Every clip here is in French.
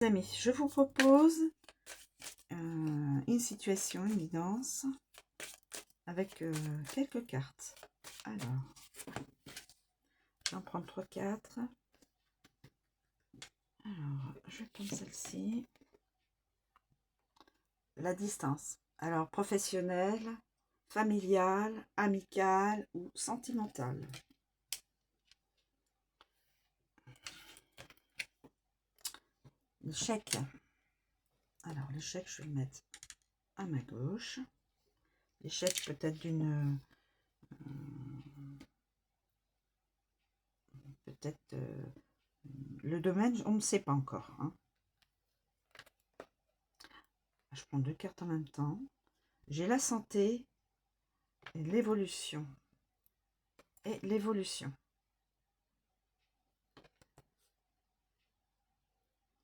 Amis, je vous propose une situation, une guidance avec quelques cartes. Alors, je vais en prendre 3-4. Alors, je vais prendre celle-ci. La distance. Alors, professionnelle, familiale, amicale ou sentimentale. L'échec. Alors, l'échec, je vais le mettre à ma gauche. L'échec peut-être d'une... peut-être... le domaine, on ne sait pas encore. Hein. Je prends 2 cartes en même temps. J'ai la santé et l'évolution. Et l'évolution.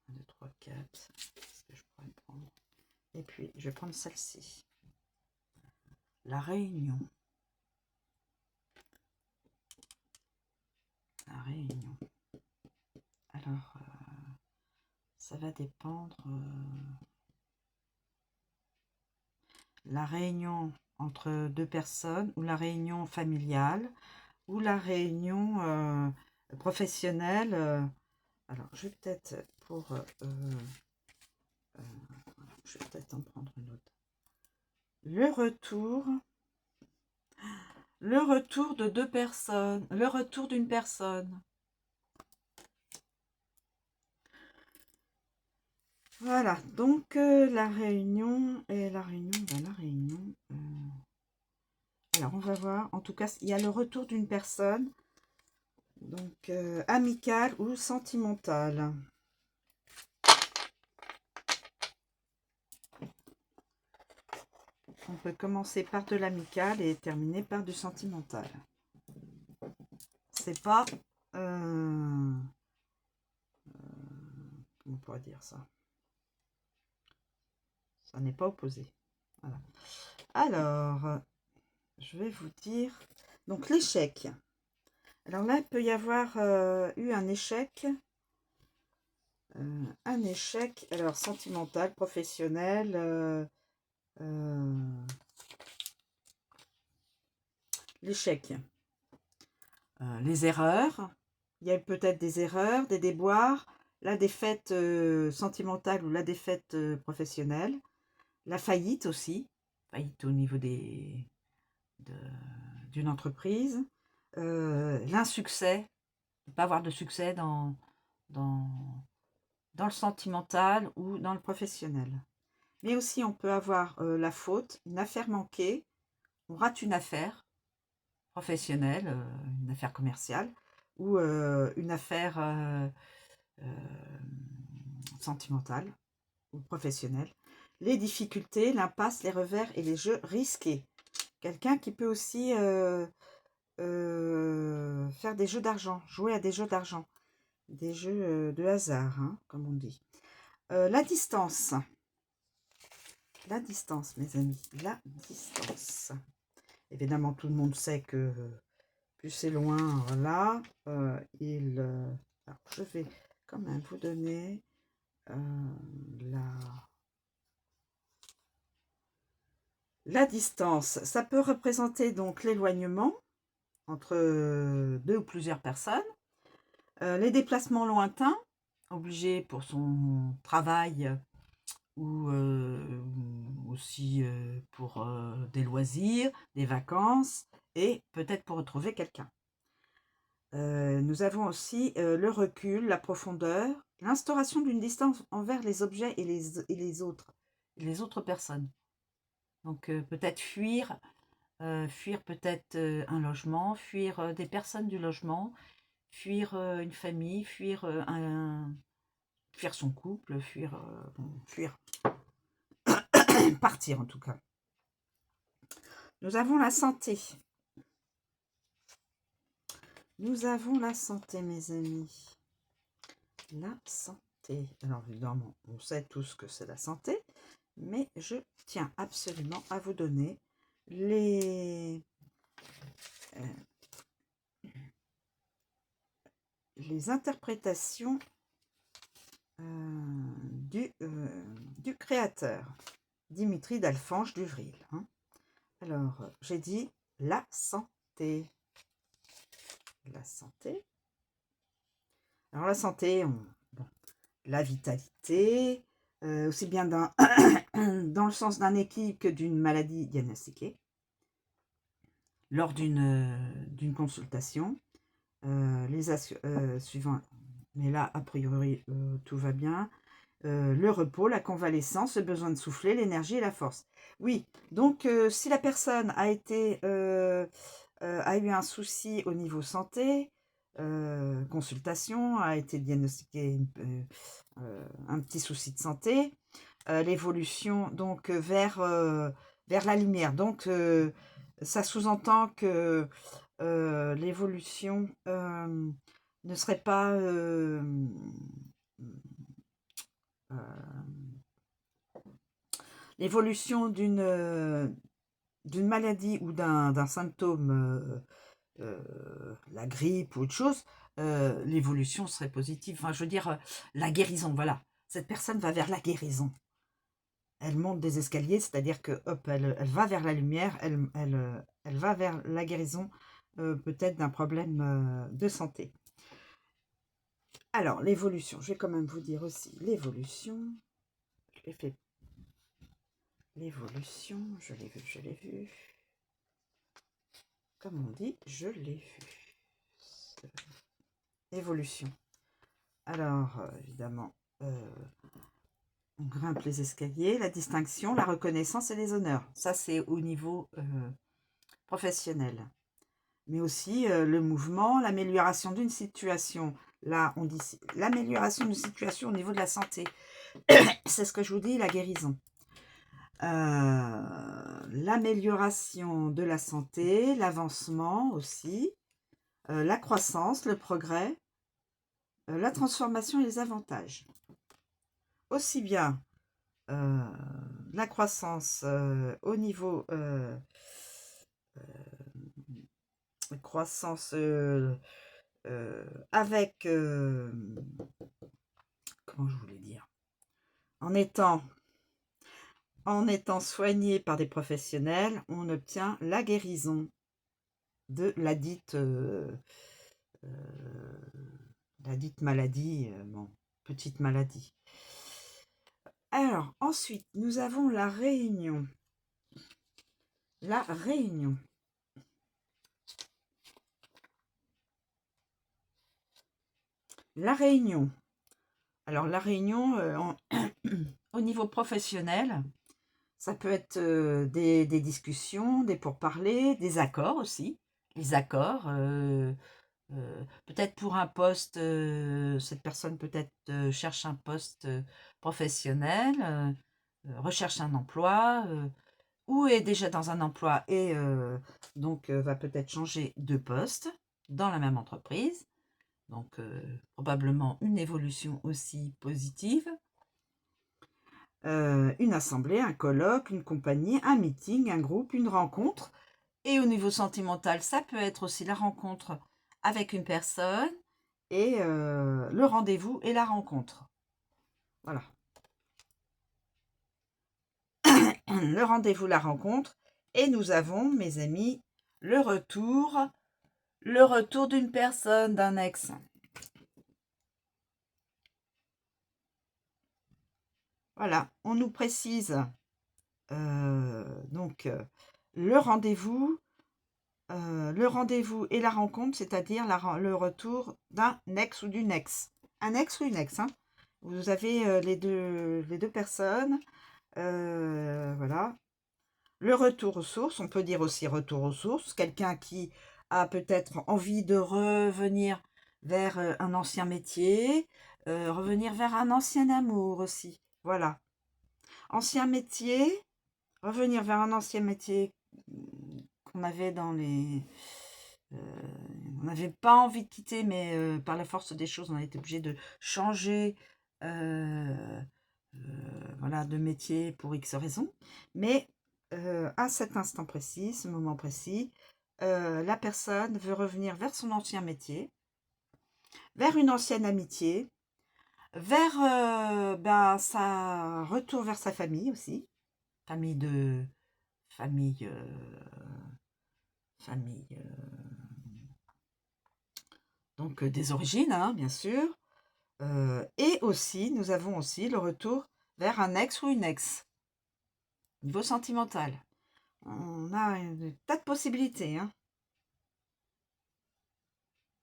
1, 2, 3, 4. Qu'est-ce que je pourrais prendre? Et puis, je vais prendre celle-ci. La réunion. La réunion. Alors, ça va dépendre. La réunion entre 2 personnes, ou la réunion familiale, ou la réunion professionnelle. Alors, je vais peut-être je vais peut-être en prendre une autre. Le retour de 2 personnes, le retour d'une personne. Voilà, donc la réunion, alors on va voir, en tout cas, il y a le retour d'une personne, donc amicale ou sentimentale. On peut commencer par de l'amical et terminer par du sentimental. C'est pas... comment on pourrait dire ça? Ça n'est pas opposé. Voilà. Alors, je vais vous dire... Donc, l'échec. Alors là, il peut y avoir eu un échec. Alors sentimental, professionnel. L'échec. Les erreurs. Il y a peut-être des erreurs, des déboires. La défaite sentimentale ou la défaite professionnelle. La faillite aussi. Faillite au niveau d'une entreprise. L'insuccès. Ne pas avoir de succès dans le sentimental ou dans le professionnel. Mais aussi, on peut avoir la faute, une affaire manquée. On rate une affaire professionnelle, une affaire commerciale, ou une affaire sentimentale ou professionnelle. Les difficultés, l'impasse, les revers et les jeux risqués. Quelqu'un qui peut aussi faire des jeux d'argent, jouer à des jeux d'argent, des jeux de hasard, hein, comme on dit. La distance. La distance, mes amis, la distance. Évidemment, tout le monde sait que plus c'est loin, voilà, alors, je vais quand même vous donner la distance. Ça peut représenter donc l'éloignement entre 2 ou plusieurs personnes, les déplacements lointains, obligés pour son travail ou aussi pour des loisirs, des vacances et peut-être pour retrouver quelqu'un. Nous avons aussi le recul, la profondeur, l'instauration d'une distance envers les objets et les autres personnes. Donc peut-être fuir peut-être un logement, fuir des personnes du logement, fuir une famille, fuir son couple, fuir, partir en tout cas. Nous avons la santé. Nous avons la santé, mes amis. La santé. Alors, évidemment, on sait tous que c'est la santé, mais je tiens absolument à vous donner les interprétations du créateur, Dimitri d'Alphonse d'Uvril. Hein. Alors, j'ai dit la santé. La santé. Alors, la santé, bon, la vitalité, aussi bien dans, dans le sens d'un équilibre que d'une maladie diagnostiquée, lors d'une consultation. Suivant, mais là, a priori, tout va bien. Le repos, la convalescence, le besoin de souffler, l'énergie et la force. Oui, donc si la personne a eu un souci au niveau santé, consultation, a été diagnostiqué un petit souci de santé, l'évolution donc vers la lumière. Donc ça sous-entend que l'évolution ne serait pas l'évolution d'une maladie ou d'un symptôme, la grippe ou autre chose, l'évolution serait positive. Enfin, je veux dire, la guérison, voilà. Cette personne va vers la guérison. Elle monte des escaliers, c'est-à-dire que hop, elle va vers la lumière, elle va vers la guérison, peut-être d'un problème de santé. Alors, l'évolution, je vais quand même vous dire aussi l'évolution. Je l'ai fait. L'évolution, je l'ai vu. Comme on dit, je l'ai vu. Évolution. Alors, évidemment, on grimpe les escaliers, la distinction, la reconnaissance et les honneurs. Ça, c'est au niveau professionnel. Mais aussi le mouvement, l'amélioration d'une situation. Là, on dit l'amélioration d'une situation au niveau de la santé. C'est ce que je vous dis, la guérison. L'amélioration de la santé, l'avancement aussi, la croissance, le progrès, la transformation et les avantages. Aussi bien la croissance au niveau croissance avec, comment je voulais dire, en étant soigné par des professionnels, on obtient la guérison de la dite maladie, bon, petite maladie. Alors, ensuite, nous avons la réunion. La réunion. La réunion. Alors, la réunion, au niveau professionnel, ça peut être des discussions, des pourparlers, des accords aussi. Les accords, peut-être pour un poste, cette personne peut-être cherche un poste professionnel, recherche un emploi, ou est déjà dans un emploi et donc va peut-être changer de poste dans la même entreprise. Donc probablement une évolution aussi positive. Une assemblée, un colloque, une compagnie, un meeting, un groupe, une rencontre. Et au niveau sentimental, ça peut être aussi la rencontre avec une personne et le rendez-vous et la rencontre. Voilà. Le rendez-vous, la rencontre. Et nous avons, mes amis, le retour d'une personne, d'un ex. Voilà, on nous précise donc le rendez-vous et la rencontre, c'est-à-dire le retour d'un ex ou d'une ex. Un ex ou une ex, hein. Vous avez les deux personnes, voilà. Le retour aux sources, on peut dire aussi retour aux sources, quelqu'un qui a peut-être envie de revenir vers un ancien métier, revenir vers un ancien amour aussi, voilà. Ancien métier, revenir vers un ancien métier qu'on avait dans les... on n'avait pas envie de quitter, mais par la force des choses, on a été obligé de changer voilà, de métier pour X raisons. Mais à cet instant précis, ce moment précis, la personne veut revenir vers son ancien métier, vers une ancienne amitié, vers sa retour vers sa famille aussi, famille de famille famille donc des origines, hein, bien sûr. Et aussi, nous avons aussi le retour vers un ex ou une ex, niveau sentimental. On a un tas de possibilités, hein.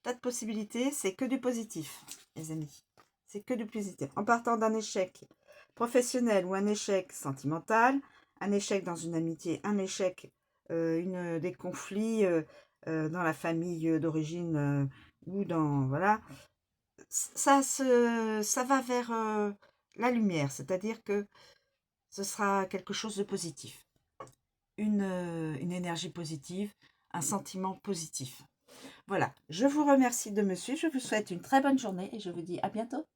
Tas de possibilités, c'est que du positif, les amis. C'est que du positif. En partant d'un échec professionnel ou un échec sentimental, un échec dans une amitié, un échec, des conflits dans la famille d'origine ou dans... Voilà. Ça va vers la lumière, c'est-à-dire que ce sera quelque chose de positif. Une énergie positive, un sentiment positif. Voilà, je vous remercie de me suivre, je vous souhaite une très bonne journée et je vous dis à bientôt.